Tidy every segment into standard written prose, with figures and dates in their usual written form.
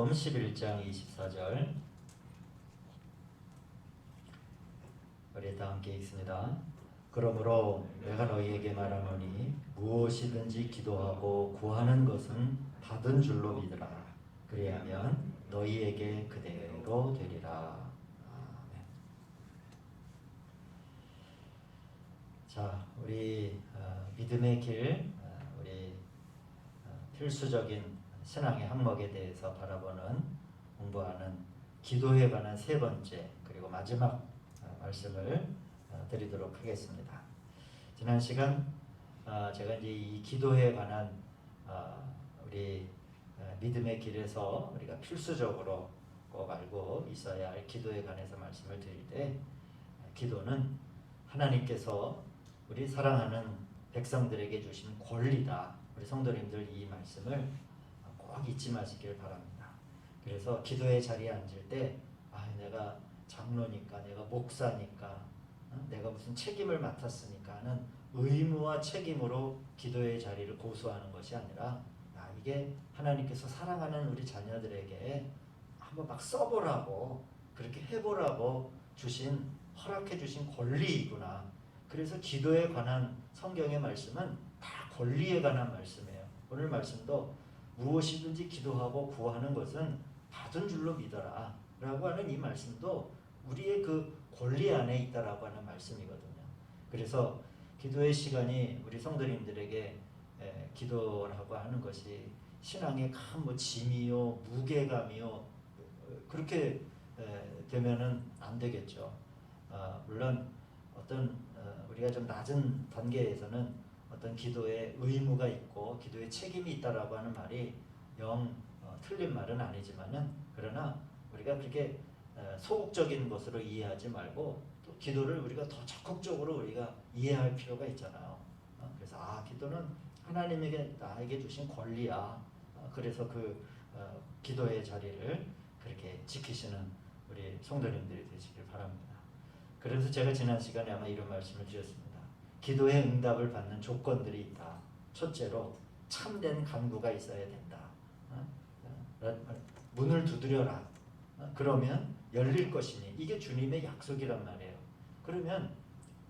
마태복음 11장 24절 우리 다 함께 읽습니다. 그러므로 내가 너희에게 말하노니 무엇이든지 기도하고 구하는 것은 받은 줄로 믿으라. 그리하면 너희에게 그대로 되리라. 아멘. 자, 우리 믿음의 길, 우리 필수적인 신앙의 항목에 대해서 바라보는 공부하는 기도에 관한 세 번째 그리고 마지막 말씀을 드리도록 하겠습니다. 지난 시간 제가 이제 이 기도에 관한 우리 믿음의 길에서 우리가 필수적으로 꼭 알고 있어야 할 기도에 관해서 말씀을 드릴 때, 기도는 하나님께서 우리 사랑하는 백성들에게 주신 권리다. 우리 성도님들 이 말씀을 꼭 잊지 마시길 바랍니다. 그래서 기도의 자리에 앉을 때 내가 장로니까, 내가 목사니까, 내가 무슨 책임을 맡았으니까 하는 의무와 책임으로 기도의 자리를 고수하는 것이 아니라, 이게 하나님께서 사랑하는 우리 자녀들에게 한번 막 써보라고, 그렇게 해보라고 주신, 허락해 주신 권리이구나. 그래서 기도에 관한 성경의 말씀은 다 권리에 관한 말씀이에요. 오늘 말씀도 무엇이든지 기도하고 구하는 것은 받은 줄로 믿어라 라고 하는 이 말씀도 우리의 그 권리 안에 있다라고 하는 말씀이거든요. 그래서 기도의 시간이 우리 성도님들에게 기도라고 하는 것이 신앙의 큰 짐이요, 무게감이요, 그렇게 되면은 안 되겠죠. 물론 어떤 우리가 좀 낮은 단계에서는 어떤 기도에 의무가 있고 기도에 책임이 있다라고 하는 말이 틀린 말은 아니지만은, 그러나 우리가 그렇게 소극적인 것으로 이해하지 말고 또 기도를 우리가 더 적극적으로 우리가 이해할 필요가 있잖아요. 그래서 기도는 하나님에게 나에게 주신 권리야. 그래서 그 기도의 자리를 그렇게 지키시는 우리 성도님들이 되시길 바랍니다. 그래서 제가 지난 시간에 아마 이런 말씀을 드렸습니다. 기도의 응답을 받는 조건들이 있다. 첫째로 참된 간구가 있어야 된다. 문을 두드려라. 그러면 열릴 것이니, 이게 주님의 약속이란 말이에요. 그러면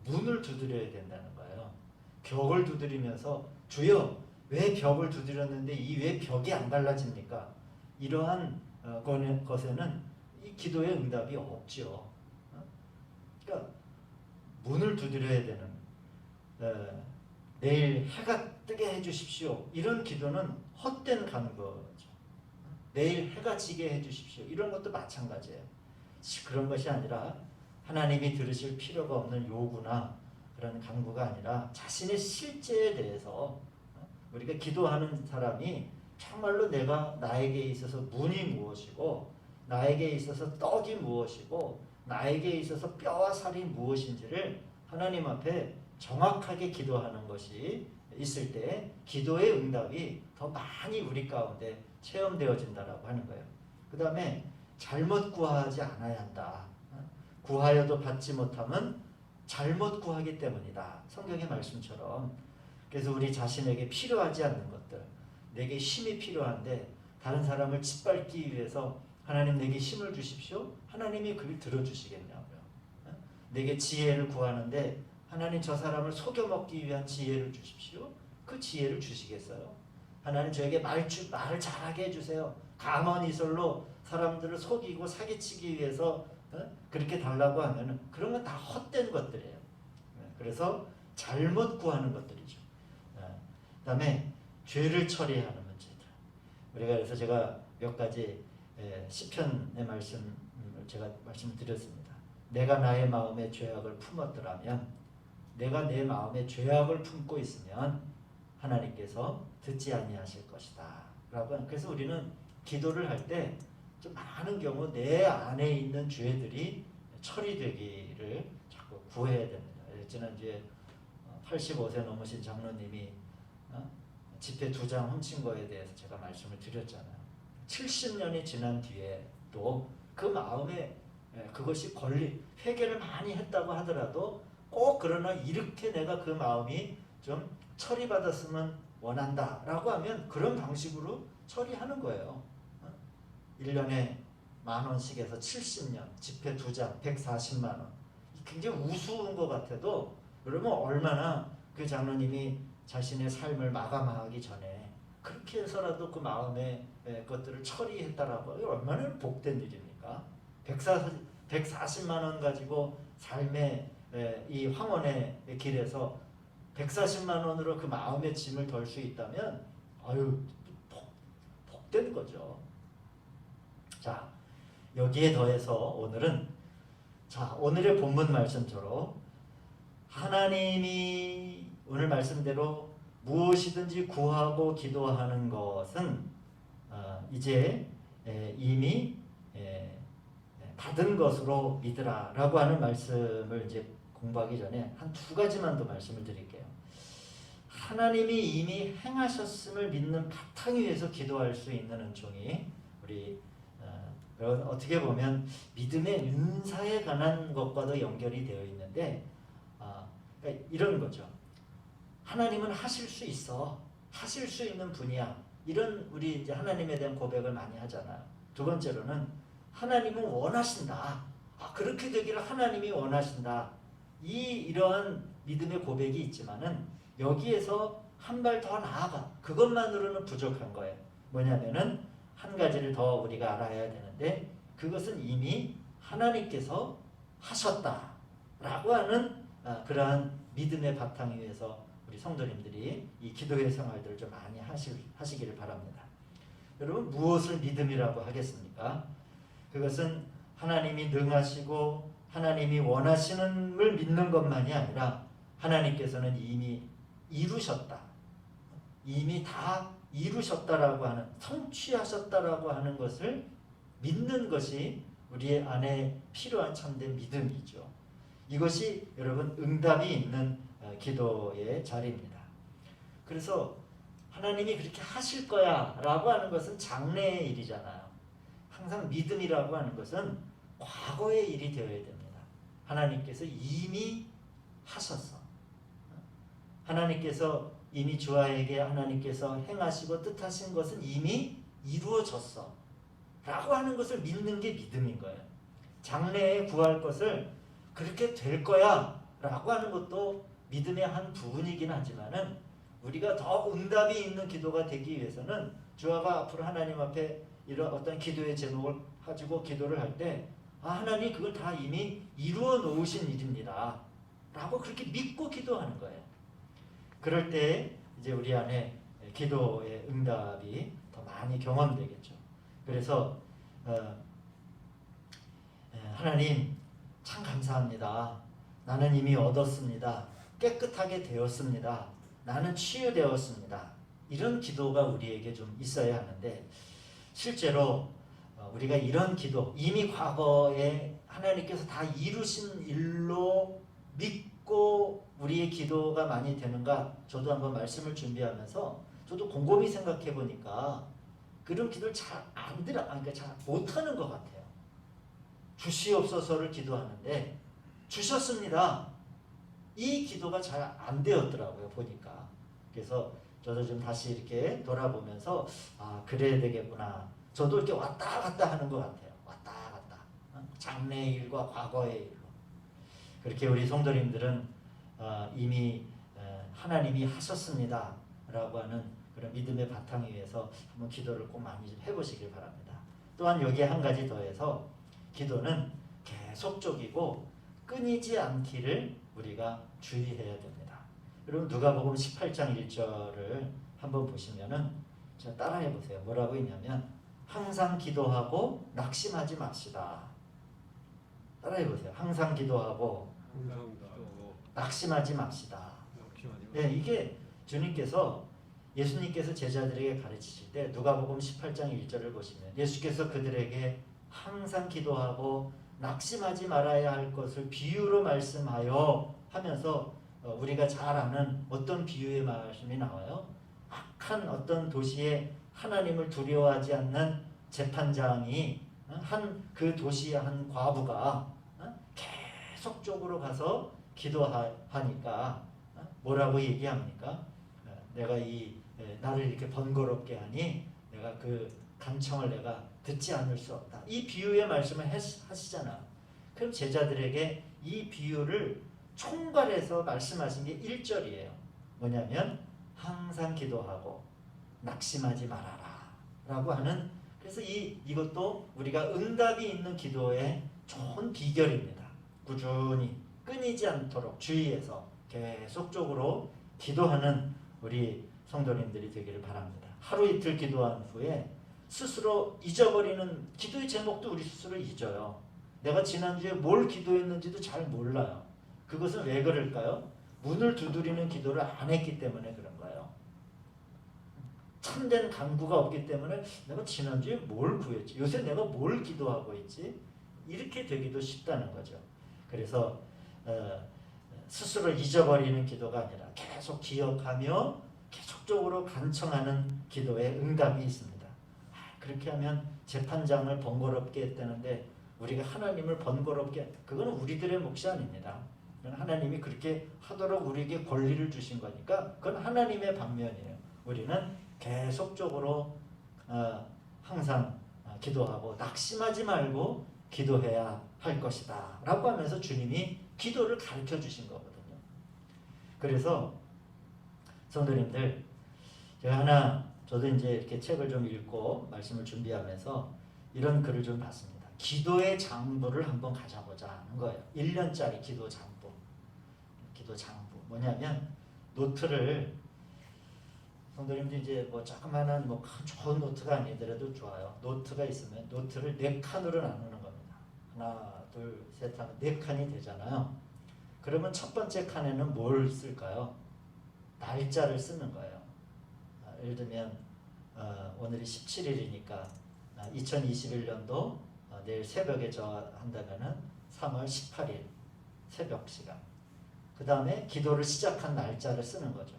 문을 두드려야 된다는 거예요. 벽을 두드리면서 주여 왜 벽을 두드렸는데 이 왜 벽이 안 갈라집니까? 이러한 것에는 이 기도의 응답이 없죠. 그러니까 문을 두드려야 되는, 내일 해가 뜨게 해주십시오. 이런 기도는 헛된 간구죠. 내일 해가 지게 해주십시오. 이런 것도 마찬가지예요. 그런 것이 아니라 하나님이 들으실 필요가 없는 요구나 그런 간구가 아니라 자신의 실제에 대해서 우리가 기도하는 사람이 정말로 나에게 있어서 문이 무엇이고, 나에게 있어서 떡이 무엇이고, 나에게 있어서 뼈와 살이 무엇인지를 하나님 앞에 정확하게 기도하는 것이 있을 때 기도의 응답이 더 많이 우리 가운데 체험되어진다라고 하는 거예요. 그 다음에 잘못 구하지 않아야 한다. 구하여도 받지 못하면 잘못 구하기 때문이다. 성경의 말씀처럼. 그래서 우리 자신에게 필요하지 않는 것들, 내게 힘이 필요한데 다른 사람을 짓밟기 위해서 하나님 내게 힘을 주십시오. 하나님이 그걸 들어주시겠냐고요. 내게 지혜를 구하는데 하나님 저 사람을 속여먹기 위한 지혜를 주십시오. 그 지혜를 주시겠어요? 하나님 저에게 말을 잘하게 해주세요. 가만히설로 사람들을 속이고 사기치기 위해서 그렇게 달라고 하면 그런 건 다 헛된 것들이에요. 그래서 잘못 구하는 것들이죠. 그 다음에 죄를 처리하는 문제들. 우리가 그래서 제가 몇 가지 시편의 말씀을 제가 말씀드렸습니다. 내가 나의 마음에 죄악을 품었더라면, 내가 내 마음에 죄악을 품고 있으면 하나님께서 듣지 아니하실 것이다 라고. 그래서 우리는 기도를 할 때 좀 많은 경우 내 안에 있는 죄들이 처리되기를 자꾸 구해야 됩니다. 지난주에 85세 넘으신 장로님이 지폐 2장 훔친 거에 대해서 제가 말씀을 드렸잖아요. 70년이 지난 뒤에 또 그 마음에 그것이 회개를 많이 했다고 하더라도 꼭 그러나 이렇게 내가 그 마음이 좀 처리받았으면 원한다 라고 하면 그런 방식으로 처리하는 거예요. 1년에 10,000원씩 해서 70년 지폐 2장 140만 원. 굉장히 우스운 것 같아도 여러분 얼마나 그 장로님이 자신의 삶을 마감하기 전에 그렇게 해서라도 그 마음의 것들을 처리했다라고 얼마나 복된 일입니까? 140만 원 가지고 삶의 이 황혼의 길에서 140만 원으로 그 마음의 짐을 덜 수 있다면 아유 복된 거죠. 자, 여기에 더해서 오늘은 오늘의 본문 말씀처럼 하나님이 오늘 말씀대로 무엇이든지 구하고 기도하는 것은 이제 이미 받은 것으로 믿으라라고 하는 말씀을 이제 공부하기 전에 한 2가지만 더 말씀을 드릴게요. 하나님이 이미 행하셨음을 믿는 바탕 위에서 기도할 수 있는 은총이 우리 어떻게 보면 믿음의 은사에 관한 것과도 연결이 되어 있는데 그러니까 이런 거죠. 하나님은 하실 수 있어. 하실 수 있는 분이야. 이런 우리 이제 하나님에 대한 고백을 많이 하잖아요. 2번째로는 하나님은 원하신다. 그렇게 되기를 하나님이 원하신다. 이러한 믿음의 고백이 있지만은 여기에서 한 발 더 나아가. 그것만으로는 부족한 거예요. 뭐냐면은 한 가지를 더 우리가 알아야 되는데 그것은 이미 하나님께서 하셨다라고 하는 그러한 믿음의 바탕 위에서 우리 성도님들이 이 기도의 생활들을 좀 많이 하시기를 바랍니다. 여러분 무엇을 믿음이라고 하겠습니까? 그것은 하나님이 능하시고 하나님이 원하시는을 믿는 것만이 아니라 하나님께서는 이미 이루셨다. 이미 다 이루셨다라고 하는 성취하셨다라고 하는 것을 믿는 것이 우리 안에 필요한 참된 믿음이죠. 이것이 여러분 응답이 있는 기도의 자리입니다. 그래서 하나님이 그렇게 하실 거야 라고 하는 것은 장래의 일이잖아요. 항상 믿음이라고 하는 것은 과거의 일이 되어야 됩니다. 하나님께서 이미 하셨어. 하나님께서 이미 주아에게 하나님께서 행하시고 뜻하신 것은 이미 이루어졌어 라고 하는 것을 믿는 게 믿음인 거예요. 장래에 구할 것을 그렇게 될 거야 라고 하는 것도 믿음의 한 부분이긴 하지만은 우리가 더 응답이 있는 기도가 되기 위해서는 주아가 앞으로 하나님 앞에 이런 어떤 기도의 제목을 가지고 기도를 할 때 하나님 그걸 다 이미 이루어 놓으신 일입니다 라고 그렇게 믿고 기도하는 거예요. 그럴 때 이제 우리 안에 기도의 응답이 더 많이 경험되겠죠. 그래서 하나님 참 감사합니다. 나는 이미 얻었습니다. 깨끗하게 되었습니다. 나는 치유되었습니다. 이런 기도가 우리에게 좀 있어야 하는데 실제로 우리가 이런 기도 이미 과거에 하나님께서 다 이루신 일로 믿고 우리의 기도가 많이 되는가? 저도 한번 말씀을 준비하면서 저도 곰곰이 생각해 보니까 그런 기도를 잘 안 들어, 그러니까 잘 못하는 것 같아요. 주시옵소서를 기도하는데 주셨습니다. 이 기도가 잘 안 되었더라고요 보니까. 그래서 저도 좀 다시 이렇게 돌아보면서 그래야 되겠구나. 저도 이렇게 왔다 갔다 하는 것 같아요. 왔다 갔다. 장래의 일과 과거의 일로. 그렇게 우리 성도님들은 이미 하나님이 하셨습니다 라고 하는 그런 믿음의 바탕 위에서 한번 기도를 꼭 많이 좀 해보시길 바랍니다. 또한 여기에 한 가지 더해서 기도는 계속적이고 끊이지 않기를 우리가 주의해야 됩니다. 여러분 누가복음 18장 1절을 한번 보시면은 자 따라해 보세요. 뭐라고 있냐면 항상 기도하고 낙심하지 맙시다. 따라해 보세요. 항상 기도하고 낙심하지 맙시다. 네, 이게 주님께서 예수님께서 제자들에게 가르치실 때 누가복음 18장 1절을 보시면 예수께서 그들에게 항상 기도하고 낙심하지 말아야 할 것을 비유로 말씀하여 하면서 우리가 잘 아는 어떤 비유의 말씀이 나와요? 악한 어떤 도시에 하나님을 두려워하지 않는 재판장이 그 도시의 한 과부가 계속적으로 가서 기도하니까 뭐라고 얘기합니까? 내가 나를 이렇게 번거롭게 하니 내가 그 간청을 내가 듣지 않을 수 없다. 이 비유의 말씀을 하시잖아. 그럼 제자들에게 이 비유를 총괄해서 말씀하신 게 1절이에요. 뭐냐면 항상 기도하고 낙심하지 말아라 라고 하는, 그래서 이것도 우리가 응답이 있는 기도의 좋은 비결입니다. 꾸준히 끊이지 않도록 주의해서 계속적으로 기도하는 우리 성도님들이 되기를 바랍니다. 하루 이틀 기도한 후에 스스로 잊어버리는, 기도의 제목도 우리 스스로 잊어요. 내가 지난주에 뭘 기도했는지도 잘 몰라요. 그것은 왜 그럴까요? 문을 두드리는 기도를 안 했기 때문에 그런 거예요. 참된 간구가 없기 때문에 내가 지난주에 뭘 구했지? 요새 내가 뭘 기도하고 있지? 이렇게 되기도 쉽다는 거죠. 그래서 스스로 잊어버리는 기도가 아니라 계속 기억하며 계속적으로 간청하는 기도에 응답이 있습니다. 그렇게 하면 재판장을 번거롭게 했다는데 우리가 하나님을 번거롭게, 그건 우리들의 몫이 아닙니다. 하나님이 그렇게 하도록 우리에게 권리를 주신 거니까 그건 하나님의 방면이에요. 우리는 계속적으로 항상 기도하고 낙심하지 말고 기도해야 할 것이다 라고 하면서 주님이 기도를 가르쳐 주신 거거든요. 그래서 성도님들, 저도 이제 이렇게 책을 좀 읽고 말씀을 준비하면서 이런 글을 좀 봤습니다. 기도의 장부를 한번 가져보자 하는 거예요. 1년짜리 기도 장부. 기도 장부 뭐냐면, 노트를, 성도님들 이제 뭐 조그마한 뭐 좋은 노트가 아니더라도 좋아요. 노트가 있으면 노트를 4칸으로 나누는 겁니다. 하나, 둘, 셋 하면 4칸이 되잖아요. 그러면 첫 번째 칸에는 뭘 쓸까요? 날짜를 쓰는 거예요. 예를 들면 오늘이 17일이니까 2021년도 내일 새벽에 한다면은 3월 18일 새벽 시간. 그 다음에 기도를 시작한 날짜를 쓰는 거죠.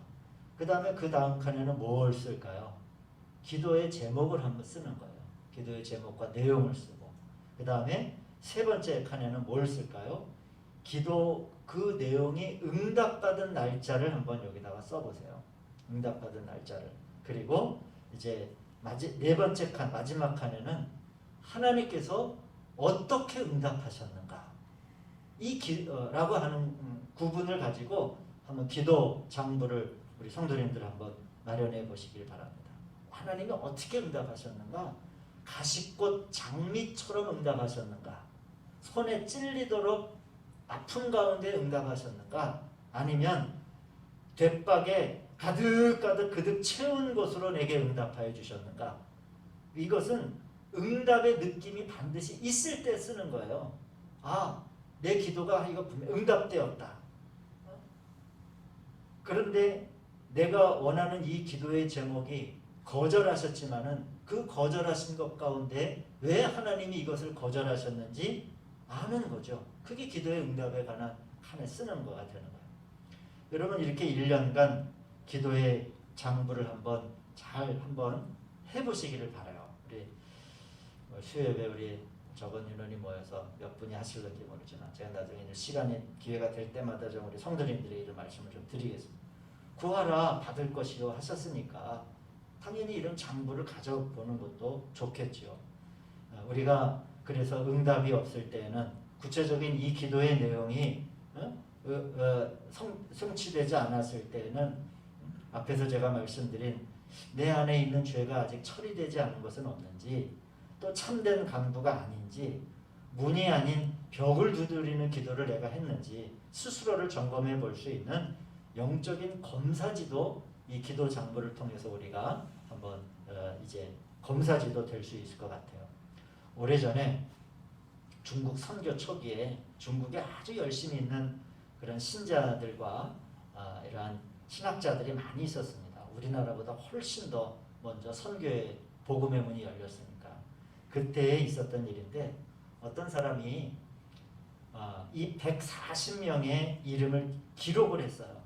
그 다음에 그 다음 칸에는 뭘 쓸까요? 기도의 제목을 한번 쓰는 거예요. 기도의 제목과 내용을 쓰고. 그 다음에 세 번째 칸에는 뭘 쓸까요? 기도 그 내용이 응답받은 날짜를 한번 여기다가 써보세요. 응답받은 날짜를. 그리고 이제 네 번째 칸, 마지막 칸에는 하나님께서 어떻게 응답하셨는가, 라고 하는 구분을 가지고 한번 기도 장부를 우리 성도님들 한번 마련해 보시길 바랍니다. 하나님이 어떻게 응답하셨는가? 가시꽃 장미처럼 응답하셨는가? 손에 찔리도록 아픔 가운데 응답하셨는가? 아니면 돛박에 가득가득 그득 채운 것으로 내게 응답하여 주셨는가? 이것은 응답의 느낌이 반드시 있을 때 쓰는 거예요. 내 기도가 이거 분명 응답되었다. 그런데 내가 원하는 이 기도의 제목이 거절하셨지만은 그 거절하신 것 가운데 왜 하나님이 이것을 거절하셨는지 아는 거죠. 그게 기도의 응답에 관한 칸에 쓰는 거가 되는 거예요. 여러분, 이렇게 1년간 기도의 장부를 한번 해보시기를 바라요. 우리 수요예배 우리 적은 인원이 모여서 몇 분이 하실는지 모르지만 제가 나중에 시간이 기회가 될 때마다 좀 우리 성도님들의 이런 말씀을 좀 드리겠습니다. 구하라 받을 것이요 하셨으니까 당연히 이런 장부를 가져보는 것도 좋겠죠. 우리가 그래서 응답이 없을 때에는 구체적인 이 기도의 내용이 성취되지 않았을 때에는 앞에서 제가 말씀드린 내 안에 있는 죄가 아직 처리되지 않은 것은 없는지, 또 참된 간구가 아닌지, 문이 아닌 벽을 두드리는 기도를 내가 했는지 스스로를 점검해 볼 수 있는 영적인 검사지도 이 기도 장부를 통해서 우리가 한번 이제 검사지도 될 수 있을 것 같아요. 오래전에 중국 선교 초기에 중국에 아주 열심히 있는 그런 신자들과 이러한 신학자들이 많이 있었습니다. 우리나라보다 훨씬 더 먼저 선교의 복음의 문이 열렸으니까. 그때에 있었던 일인데 어떤 사람이 이 140명의 이름을 기록을 했어요.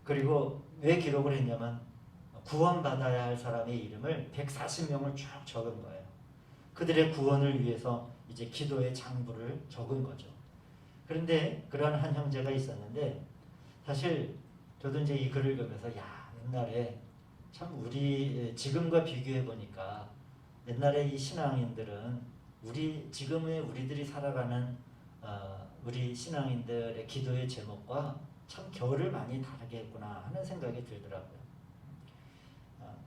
그리고 왜 기록을 했냐면 구원받아야 할 사람의 이름을 140명을 쭉 적은 거예요. 그들의 구원을 위해서 이제 기도의 장부를 적은 거죠. 그런데 그러한 한 형제가 있었는데, 사실 저도 이제 이 글을 보면서 옛날에 참 우리 지금과 비교해 보니까 옛날에 이 신앙인들은 지금의 우리들이 살아가는 우리 신앙인들의 기도의 제목과 참 결을 많이 다르게 했구나 하는 생각이 들더라고요.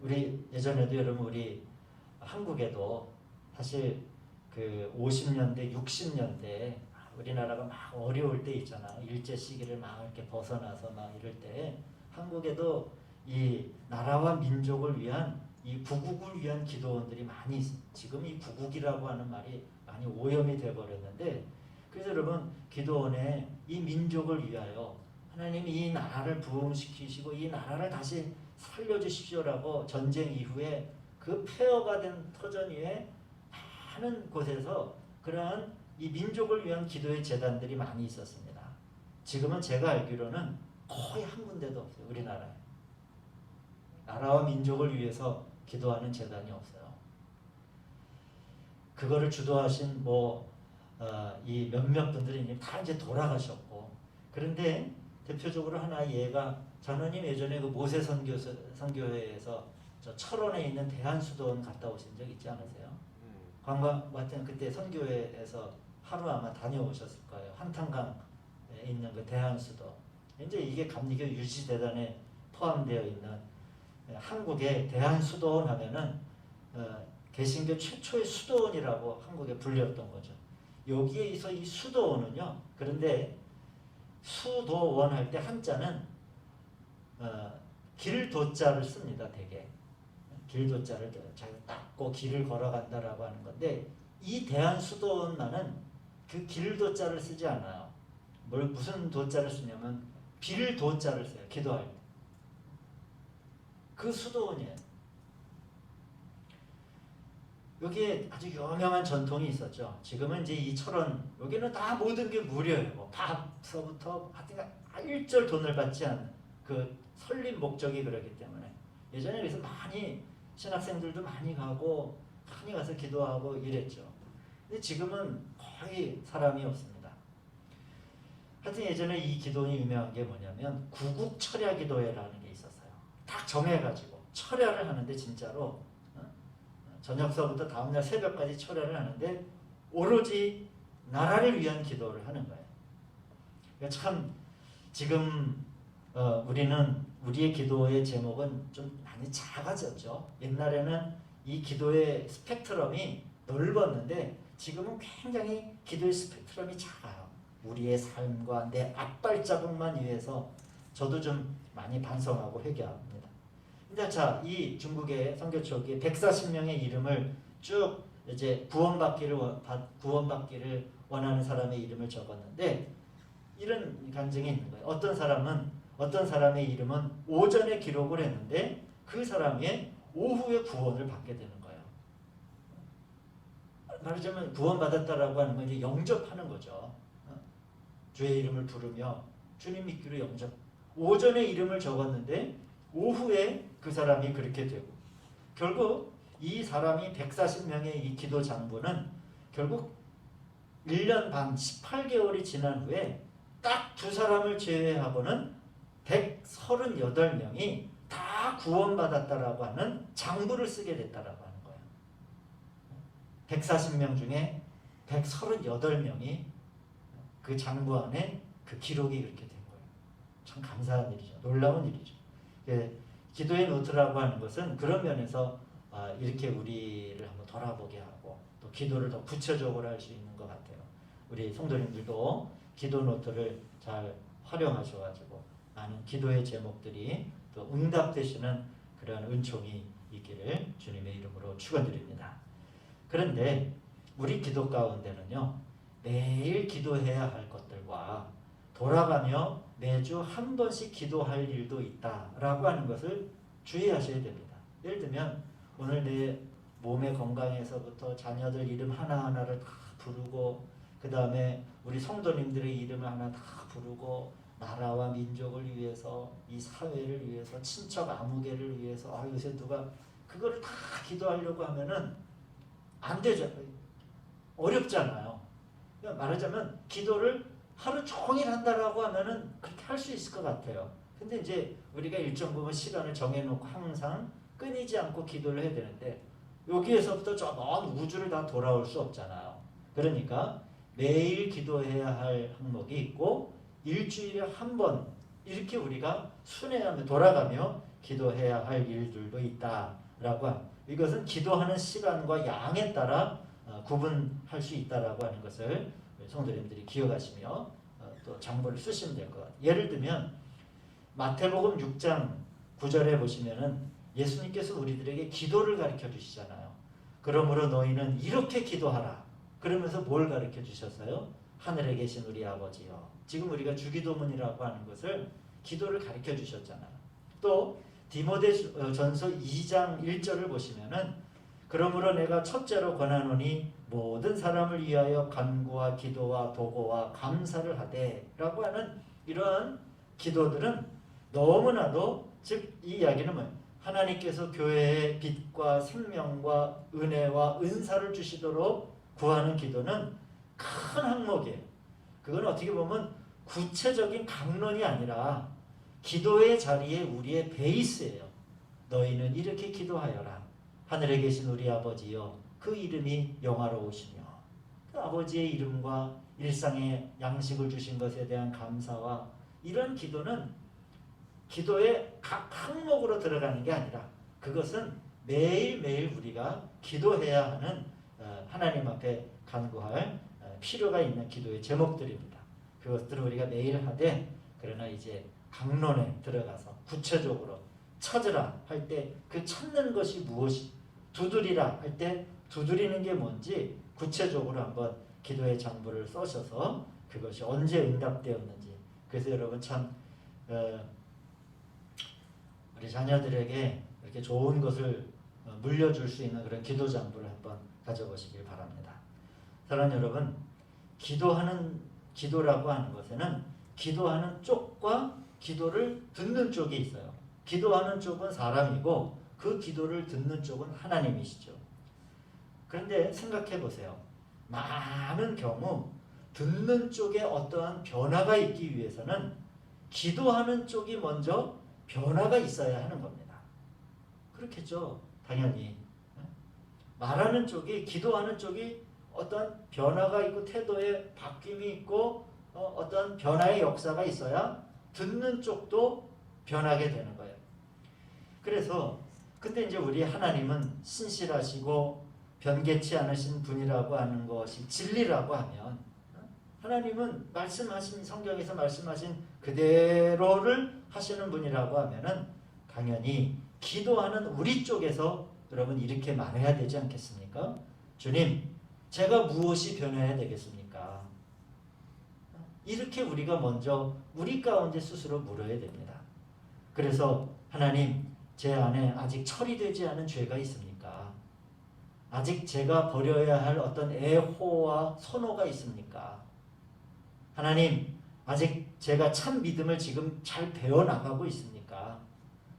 우리 예전에도 여러분 우리 한국에도 사실 그 50년대, 60년대 우리나라가 막 어려울 때 있잖아. 일제 시기를 막 이렇게 벗어나서 막 이럴 때 한국에도 이 나라와 민족을 위한 이 구국을 위한 기도원들이 많이 있어요. 지금 이 구국이라고 하는 말이 많이 오염이 되어버렸는데 그래서 여러분 기도원에 이 민족을 위하여 하나님이 이 나라를 부흥시키시고 이 나라를 다시 살려주십시오라고 전쟁 이후에 그 폐허가 된 터전 위에 많은 곳에서 그러한 이 민족을 위한 기도의 재단들이 많이 있었습니다. 지금은 제가 알기로는 거의 한 군데도 없어요. 우리나라에. 나라와 민족을 위해서 기도하는 재단이 없어요. 그거를 주도하신 이 몇몇 분들이 다 이제 돌아가셨고 그런데 대표적으로 하나의 예가 전원님 예전에 그 모세 선교회에서 저 철원에 있는 대한수도원 갔다 오신 적 있지 않으세요? 관광 왔던 그때 선교회에서 하루 아마 다녀오셨을 거예요. 한탄강에 있는 그 대한수도. 이제 이게 감리교 유지재단에 포함되어 있는 한국의 대한수도원 하면은 개신교 최초의 수도원이라고 한국에 불렸던 거죠. 여기에서 이 수도원은요. 그런데 수도원 할 때 한자는 길도자를 씁니다. 되게 길도자를 잘 닦고 길을 걸어간다라고 하는 건데 이 대한수도원만은 그 길도자를 쓰지 않아요. 무슨 도자를 쓰냐면 빌도자를 써요. 기도할 때. 그 수도원이에요. 여기에 아주 유명한 전통이 있었죠. 지금은 이제 이 철원 여기는 다 모든 게 무료예요. 밥서부터 하여튼 일절 돈을 받지 않는 그 설립 목적이 그렇기 때문에 예전에 그래서 많이 신학생들도 많이 가고 많이 가서 기도하고 이랬죠. 근데 지금은 거의 사람이 없습니다. 하여튼 예전에 이 기도원이 유명한 게 뭐냐면 구국철야 기도회라는 게 있었어요. 딱 정해가지고 철야를 하는데 진짜로 저녁서부터 다음날 새벽까지 철야를 하는데 오로지 나라를 위한 기도를 하는 거예요. 그러니까 참 지금 우리의 기도의 제목은 좀 많이 작아졌죠. 옛날에는 이 기도의 스펙트럼이 넓었는데 지금은 굉장히 기도의 스펙트럼이 작아요. 우리의 삶과 내 앞발자국만 위해서 저도 좀 많이 반성하고 회개합니다. 근데 자, 이 중국의 선교초기에 140명의 이름을 쭉 이제 구원받기를 원하는 사람의 이름을 적었는데 이런 간증이 있는 거예요. 어떤 사람의 이름은 오전에 기록을 했는데 그 사람이 오후에 구원을 받게 되는 거예요. 말하자면 구원받았다라고 하는 건 이제 영접하는 거죠. 주의 이름을 부르며 주님 믿기로 영접. 오전에 이름을 적었는데 오후에 그 사람이 그렇게 되고 결국 이 사람이 140명의 이 기도 장부는 결국 1년 반 18개월이 지난 후에 딱 두 사람을 제외하고는 138명이 다 구원받았다라고 하는 장부를 쓰게 됐다라고 하는 거예요. 140명 중에 138명이 그 장부 안에 그 기록이 그렇게 된 거예요. 참 감사한 일이죠. 놀라운 일이죠. 기도의 노트라고 하는 것은 그런 면에서 이렇게 우리를 한번 돌아보게 하고 또 기도를 더 구체적으로 할 수 있는 것 같아요. 우리 성도님들도 기도 노트를 잘 활용하셔가지고 많은 기도의 제목들이 또 응답되시는 그런 은총이 있기를 주님의 이름으로 축원드립니다. 그런데 우리 기도 가운데는요 매일 기도해야 할 것들과 돌아가며 매주 한 번씩 기도할 일도 있다라고 하는 것을 주의하셔야 됩니다. 예를 들면 오늘 내 몸의 건강에서부터 자녀들 이름 하나하나를 다 부르고 그 다음에 우리 성도님들의 이름을 하나 다 부르고 나라와 민족을 위해서 이 사회를 위해서 친척 아무개를 위해서 요새 누가 그거를 다 기도하려고 하면은 안 되죠. 어렵잖아요. 그러니까 말하자면 기도를 하루 종일 한다라고 하면은 그렇게 할 수 있을 것 같아요. 근데 이제 우리가 일정 부분 시간을 정해놓고 항상 끊이지 않고 기도를 해야 되는데 여기에서부터 저 먼 우주를 다 돌아올 수 없잖아요. 그러니까 매일 기도해야 할 항목이 있고 일주일에 한 번 이렇게 우리가 순회하며 돌아가며 기도해야 할 일들도 있다라고 합니다. 이것은 기도하는 시간과 양에 따라 구분할 수 있다라고 하는 것을 성도님들이 기억하시며 또 장부를 쓰시면 될 것 같아요. 예를 들면 마태복음 6장 9절에 보시면은 예수님께서 우리들에게 기도를 가르쳐 주시잖아요. 그러므로 너희는 이렇게 기도하라. 그러면서 뭘 가르쳐 주셨어요? 하늘에 계신 우리 아버지요. 지금 우리가 주기도문이라고 하는 것을 기도를 가르쳐 주셨잖아요. 또 디모데전서 2장 1절을 보시면은 그러므로 내가 첫째로 권하노니 모든 사람을 위하여 간구와 기도와 도고와 감사를 하되라고 하는 이런 기도들은 너무나도 즉 이 이야기는 뭐예요? 하나님께서 교회에 빛과 생명과 은혜와 은사를 주시도록 구하는 기도는 큰 항목이에요. 그건 어떻게 보면 구체적인 강론이 아니라 기도의 자리에 우리의 베이스예요. 너희는 이렇게 기도하여라. 하늘에 계신 우리 아버지여 그 이름이 영화로우시며 그 아버지의 이름과 일상의 양식을 주신 것에 대한 감사와 이런 기도는 기도의 각 항목으로 들어가는 게 아니라 그것은 매일매일 우리가 기도해야 하는 하나님 앞에 간구할 필요가 있는 기도의 제목들입니다. 그것들을 우리가 매일 하되 그러나 이제 강론에 들어가서 구체적으로 찾으라 할 때 그 찾는 것이 무엇이 두드리라 할 때 두드리는 게 뭔지 구체적으로 한번 기도의 장부를 써셔서 그것이 언제 응답되었는지 그래서 여러분 참 우리 자녀들에게 이렇게 좋은 것을 물려줄 수 있는 그런 기도 장부를 한번 가져보시길 바랍니다. 사랑하는 여러분, 기도라고 하는 것에는 기도하는 쪽과 기도를 듣는 쪽이 있어요. 기도하는 쪽은 사람이고 그 기도를 듣는 쪽은 하나님이시죠. 그런데 생각해 보세요. 많은 경우 듣는 쪽에 어떠한 변화가 있기 위해서는 기도하는 쪽이 먼저 변화가 있어야 하는 겁니다. 그렇겠죠. 당연히. 말하는 쪽이 기도하는 쪽이 어떤 변화가 있고 태도에 바뀜이 있고 어떤 변화의 역사가 있어야 듣는 쪽도 변하게 되는 거예요. 그래서 근데 이제 우리 하나님은 신실하시고 변개치 않으신 분이라고 하는 것이 진리라고 하면 하나님은 말씀하신 성경에서 말씀하신 그대로를 하시는 분이라고 하면은 당연히 기도하는 우리 쪽에서 여러분 이렇게 말해야 되지 않겠습니까? 주님, 제가 무엇이 변해야 되겠습니까? 이렇게 우리가 먼저 우리 가운데 스스로 물어야 됩니다. 그래서 하나님, 제 안에 아직 처리되지 않은 죄가 있습니까? 아직 제가 버려야 할 어떤 애호와 선호가 있습니까? 하나님, 아직 제가 참 믿음을 지금 잘 배워나가고 있습니까?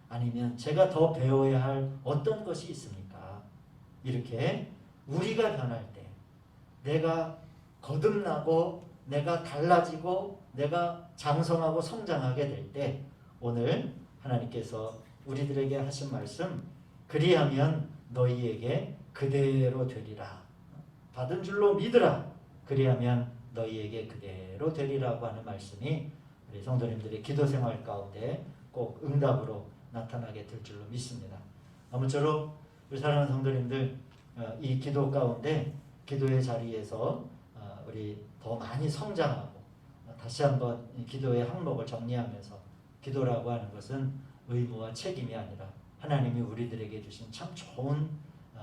아니면 제가 더 배워야 할 어떤 것이 있습니까? 이렇게 우리가 변할 때 내가 거듭나고 내가 달라지고 내가 장성하고 성장하게 될 때 오늘 하나님께서 우리들에게 하신 말씀 그리하면 너희에게 그대로 되리라. 받은 줄로 믿으라. 그리하면 너희에게 그대로 되리라고 하는 말씀이 우리 성도님들의 기도 생활 가운데 꼭 응답으로 나타나게 될 줄로 믿습니다. 아무쪼록 우리 사랑하는 성도님들 이 기도 가운데 기도의 자리에서 우리 더 많이 성장하고 다시 한번 기도의 항목을 정리하면서 기도라고 하는 것은 의무와 책임이 아니라 하나님이 우리들에게 주신 참 좋은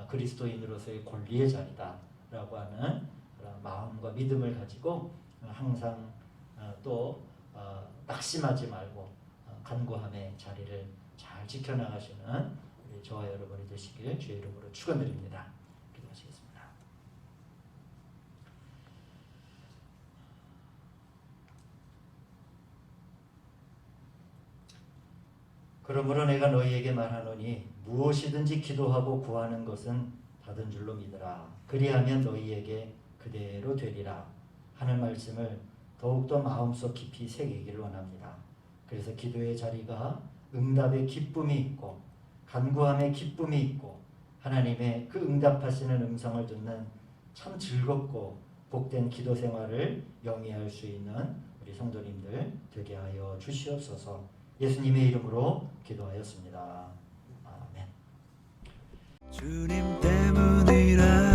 그리스도인으로서의 권리의 자리다라고 하는 그런 마음과 믿음을 가지고 항상 또 낙심하지 말고 간구함의 자리를 잘 지켜나가시는 우리 저와 여러분이 되시길 주의 이름으로 축원드립니다. 기도하시겠습니다. 그러므로 내가 너희에게 말하노니 무엇이든지 기도하고 구하는 것은 받은 줄로 믿으라. 그리하면 너희에게 그대로 되리라 하는 말씀을 더욱더 마음속 깊이 새기기를 원합니다. 그래서 기도의 자리가 응답의 기쁨이 있고 간구함의 기쁨이 있고 하나님의 그 응답하시는 음성을 듣는 참 즐겁고 복된 기도 생활을 영위할 수 있는 우리 성도님들 되게 하여 주시옵소서. 예수님의 이름으로 기도하였습니다. 아멘. 주님 때문이라